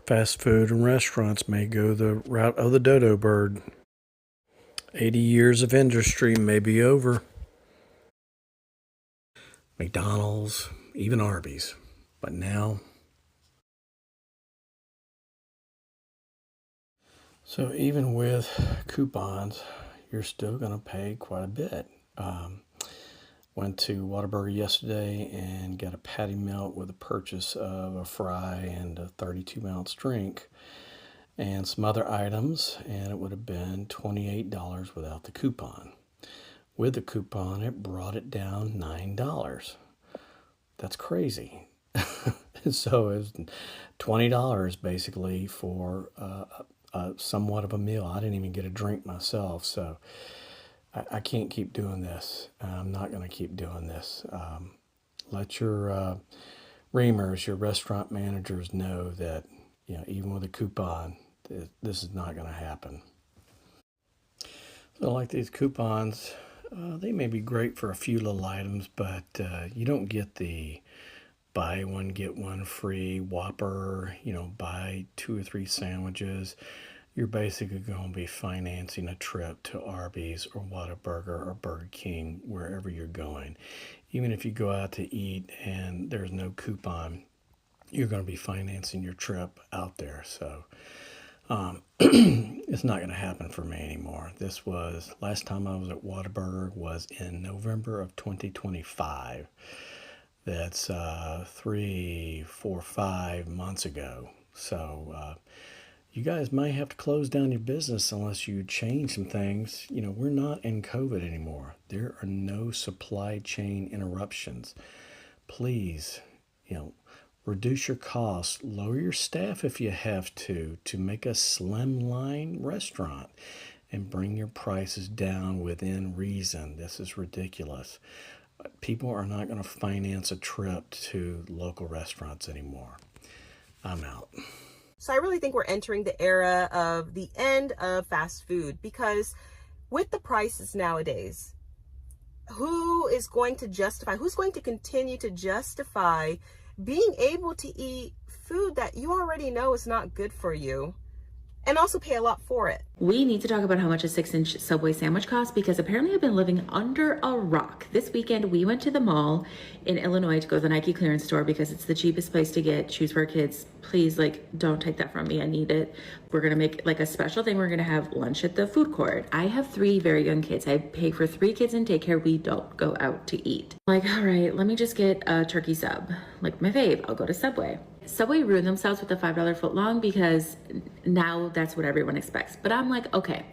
Fast food and restaurants may go the route of the dodo bird. 80 years of industry may be over. McDonald's, even Arby's. But now, so even with coupons, you're still going to pay quite a bit. Went to Whataburger yesterday and got a patty melt with a purchase of a fry and a 32-ounce drink and some other items, and it would have been $28 without the coupon. With the coupon, it brought it down $9. That's crazy. So it's $20 basically for somewhat of a meal. I didn't even get a drink myself, so I can't keep doing this. I'm not going to keep doing this. Let your reamers, your restaurant managers know that, even with a coupon, this is not going to happen. So like these coupons, they may be great for a few little items, but you don't get the buy one, get one free Whopper, buy 2 or 3 sandwiches. You're basically going to be financing a trip to Arby's or Whataburger or Burger King, wherever you're going. Even if you go out to eat and there's no coupon, you're going to be financing your trip out there. So it's not going to happen for me anymore. Last time I was at Whataburger was in November of 2025. That's 3, 4, 5 months ago. So you guys might have to close down your business unless you change some things. We're not in COVID anymore. There are no supply chain interruptions. Please, reduce your costs, lower your staff if you have to make a slimline restaurant and bring your prices down within reason. This is ridiculous. People are not going to finance a trip to local restaurants anymore. I'm out. So I really think we're entering the era of the end of fast food, because with the prices nowadays, who's going to continue to justify being able to eat food that you already know is not good for you and also pay a lot for it? We need to talk about how much a 6-inch Subway sandwich costs, because apparently I've been living under a rock. This weekend, we went to the mall in Illinois to go to the Nike clearance store because it's the cheapest place to get shoes for our kids. Please, don't take that from me. I need it. We're going to make a special thing. We're going to have lunch at the food court. I have 3 very young kids. I pay for 3 kids in daycare. We don't go out to eat. All right, let me just get a turkey sub. My fave, I'll go to Subway. Subway ruined themselves with the $5 footlong because now that's what everyone expects. But I'm like, okay,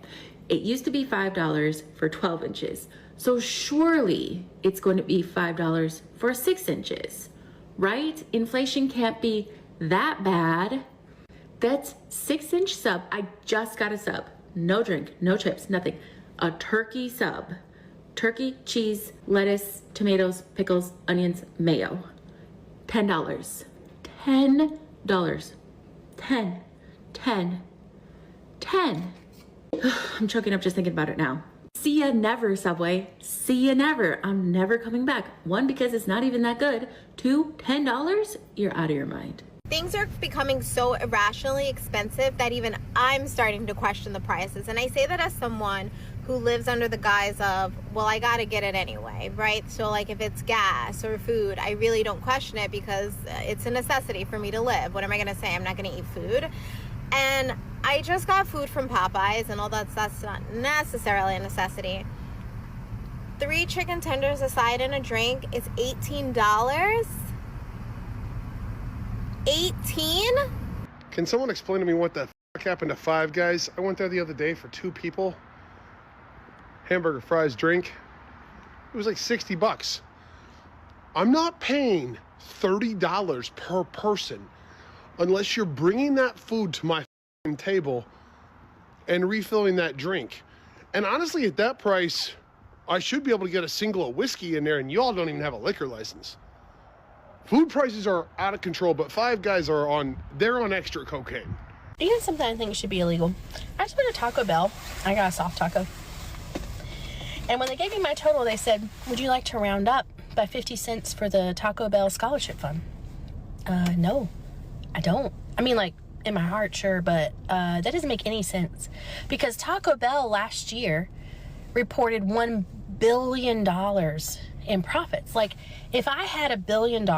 it used to be $5 for 12 inches. So surely it's going to be $5 for 6 inches, right? Inflation can't be that bad. That's 6-inch sub. I just got a sub. No drink, no chips, nothing. A turkey sub. Turkey, cheese, lettuce, tomatoes, pickles, onions, mayo. $10. $10. 10. I'm choking up just thinking about it now. See ya never, Subway. See ya never. I'm never coming back. 1, because it's not even that good. 2, $10? You're out of your mind. Things are becoming so irrationally expensive that even I'm starting to question the prices. And I say that as someone who lives under the guise of, well, I gotta get it anyway, right? So if it's gas or food, I really don't question it because it's a necessity for me to live. What am I gonna say? I'm not gonna eat food. And I just got food from Popeyes, and although that's not necessarily a necessity, 3 chicken tenders, a side, and a drink is $18. 18? Can someone explain to me what the f*** happened to Five Guys? I went there the other day for 2 people. Hamburger, fries, drink. It was like $60. I'm not paying $30 per person unless you're bringing that food to my table and refilling that drink. And honestly, at that price, I should be able to get a single of whiskey in there, and y'all don't even have a liquor license. Food prices are out of control, but Five Guys they're on extra cocaine. You know something I think should be illegal? I just went to Taco Bell. I got a soft taco. And when they gave me my total, they said, would you like to round up by 50 cents for the Taco Bell Scholarship Fund? No, I don't. I mean, in my heart, sure, but that doesn't make any sense, because Taco Bell last year reported $1 billion in profits. Like, if I had $1 billion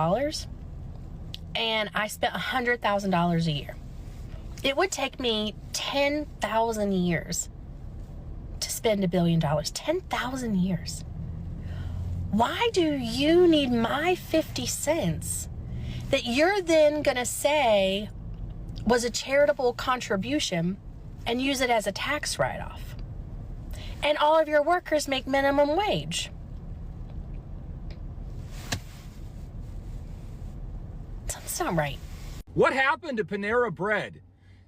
and I spent $100,000 a year, it would take me 10,000 years to spend $1 billion. 10,000 years. Why do you need my 50 cents that you're then gonna say was a charitable contribution and use it as a tax write-off? And all of your workers make minimum wage. Something's not right. What happened to Panera Bread?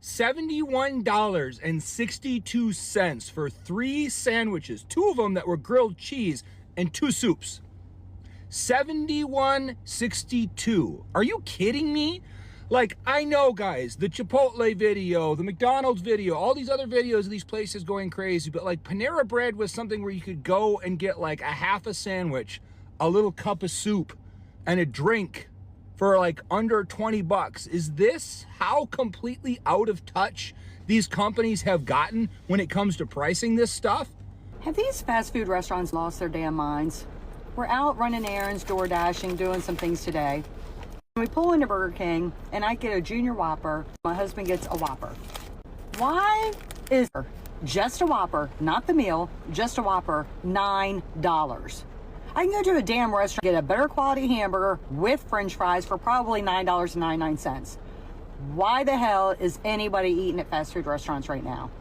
$71.62 for 3 sandwiches, 2 of them that were grilled cheese and 2 soups. $71.62. Are you kidding me? Like, I know, guys, the Chipotle video, the McDonald's video, all these other videos of these places going crazy, but like Panera Bread was something where you could go and get like a half a sandwich, a little cup of soup, and a drink for like under 20 bucks. Is this how completely out of touch these companies have gotten when it comes to pricing this stuff? Have these fast food restaurants lost their damn minds? We're out running errands, door dashing, doing some things today. We pull into Burger King and I get a junior Whopper. My husband gets a Whopper. Why is just a Whopper, not the meal, just a Whopper, $9? I can go to a damn restaurant, get a better quality hamburger with french fries for probably $9.99. Why the hell is anybody eating at fast food restaurants right now?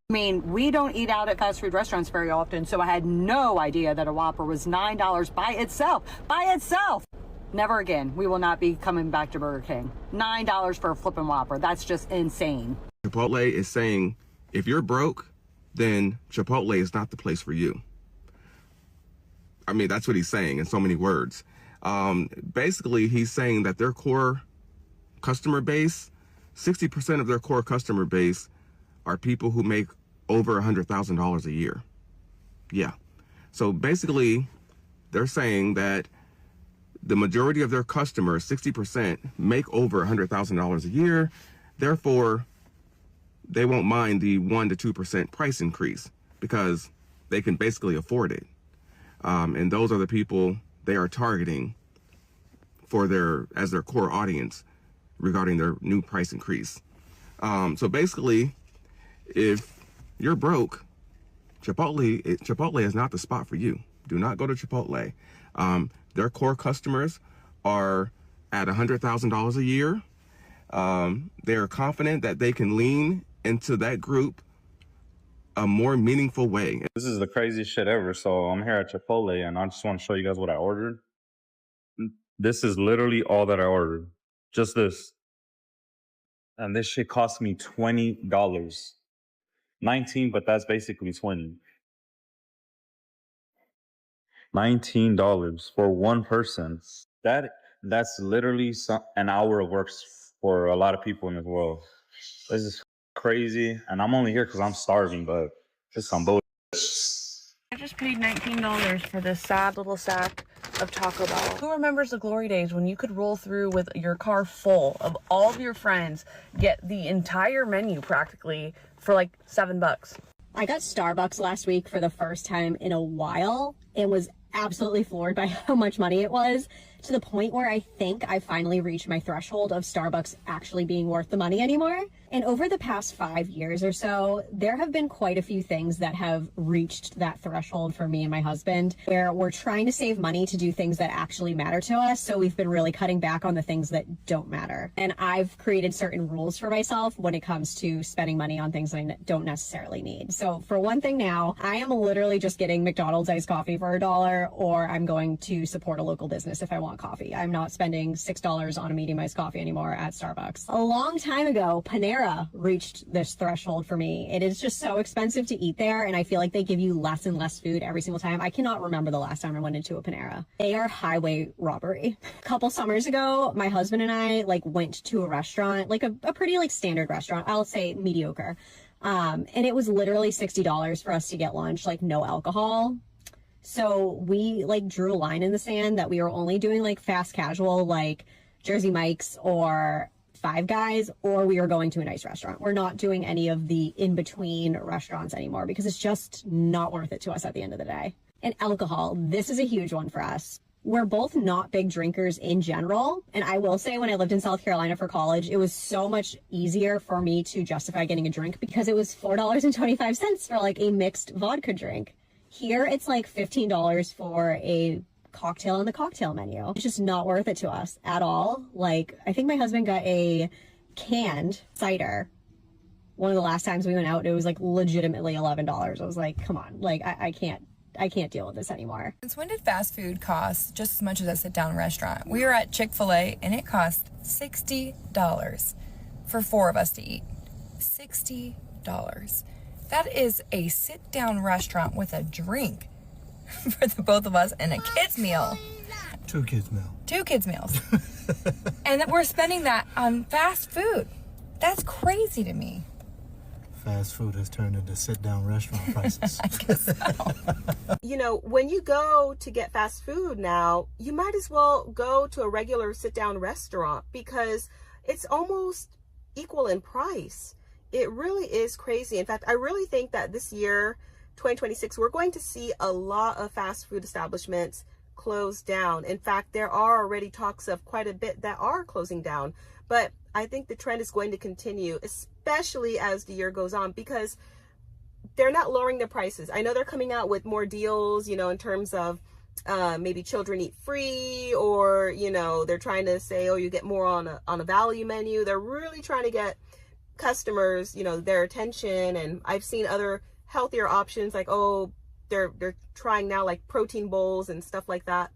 I mean, we don't eat out at fast food restaurants very often, so I had no idea that a Whopper was $9 by itself. By itself! Never again. We will not be coming back to Burger King. $9 for a flippin' Whopper. That's just insane. Chipotle is saying, if you're broke, then Chipotle is not the place for you. I mean, that's what he's saying in so many words. Basically, he's saying that their core customer base, 60% of their core customer base are people who make over $100,000 a year. Yeah. So basically, they're saying that the majority of their customers, 60%, make over $100,000 a year. Therefore, they won't mind the 1 to 2% price increase because they can basically afford it. And those are the people they are targeting for as their core audience regarding their new price increase. So basically, if you're broke, Chipotle is not the spot for you. Do not go to Chipotle. Their core customers are at $100,000 a year. They are confident that they can lean into that group a more meaningful way. This is the craziest shit ever. So I'm here at Chipotle and I just want to show you guys what I ordered. This is literally all that I ordered. Just this. And this shit cost me $20. 19, but that's basically 20. $19 for one person. That's literally an hour of work for a lot of people in this world. This is crazy, and I'm only here because I'm starving, but it's some bullshit. I just paid $19 for this sad little sack of Taco Bell. Who remembers the glory days when you could roll through with your car full of all of your friends, get the entire menu practically for like $7? I got Starbucks last week for the first time in a while and was absolutely floored by how much money it was, to the point where I think I finally reached my threshold of Starbucks actually being worth the money anymore. And over the past 5 years or so, there have been quite a few things that have reached that threshold for me and my husband, where we're trying to save money to do things that actually matter to us. So we've been really cutting back on the things that don't matter. And I've created certain rules for myself when it comes to spending money on things I don't necessarily need. So for one thing now, I am literally just getting McDonald's iced coffee for $1, or I'm going to support a local business if I want coffee. I'm not spending $6 on a medium iced coffee anymore at Starbucks. A long time ago, Panera reached this threshold for me. It is just so expensive to eat there, and I feel like they give you less and less food every single time. I cannot remember the last time I went into a Panera. They are highway robbery. A couple summers ago, my husband and I went to a restaurant, like a pretty standard restaurant, I'll say mediocre. And it was literally $60 for us to get lunch, no alcohol. So we drew a line in the sand that we were only doing fast casual, Jersey Mike's or Five Guys or we are going to a nice restaurant. We're not doing any of the in-between restaurants anymore because it's just not worth it to us at the end of the day. And alcohol, this is a huge one for us. We're both not big drinkers in general. And I will say when I lived in South Carolina for college, it was so much easier for me to justify getting a drink because it was $4.25 for like a mixed vodka drink. Here, it's like $15 for a cocktail on the cocktail menu. It's just not worth it to us at all. Like, I think my husband got a canned cider. One of the last times we went out, it was like legitimately $11. I was like, come on, like I can't deal with this anymore. Since when did fast food cost just as much as a sit-down restaurant? We were at Chick-fil-A and it cost $60 for 4 of us to eat. $60. That is a sit-down restaurant with a drink for the both of us and a kid's meal. 2 kids meal. 2 kids meals. And that we're spending that on fast food. That's crazy to me. Fast food has turned into sit-down restaurant prices. I guess so. You know, when you go to get fast food now, you might as well go to a regular sit-down restaurant because it's almost equal in price. It really is crazy. In fact, I really think that this year, 2026, we're going to see a lot of fast food establishments close down. In fact, there are already talks of quite a bit that are closing down. But I think the trend is going to continue, especially as the year goes on, because they're not lowering their prices. I know they're coming out with more deals, you know, in terms of maybe children eat free, or, you know, they're trying to say, oh, you get more on a value menu. They're really trying to get customers, you know, their attention. And I've seen other healthier options like, oh, they're trying now like protein bowls and stuff like that.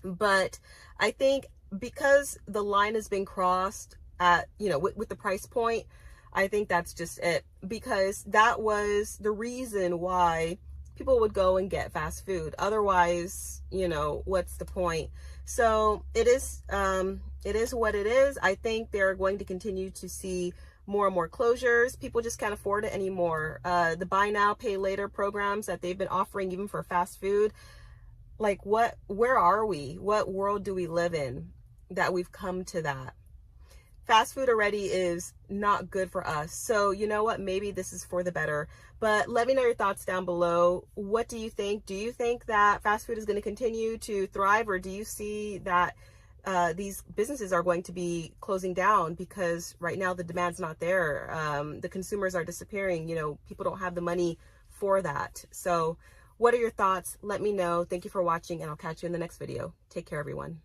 But I think because the line has been crossed at, you know, with the price point, I think that's just it, because that was the reason why people would go and get fast food. Otherwise, you know, what's the point? So it is what it is. I think they're going to continue to see more and more closures. People just can't afford it anymore. The buy now, pay later programs that they've been offering even for fast food, like where are we? What world do we live in that we've come to that? Fast food already is not good for us. So you know what? Maybe this is for the better. But let me know your thoughts down below. What do you think? Do you think that fast food is going to continue to thrive, or do you see that these businesses are going to be closing down because right now the demand's not there? The consumers are disappearing. You know, people don't have the money for that. So what are your thoughts? Let me know. Thank you for watching, and I'll catch you in the next video. Take care, everyone.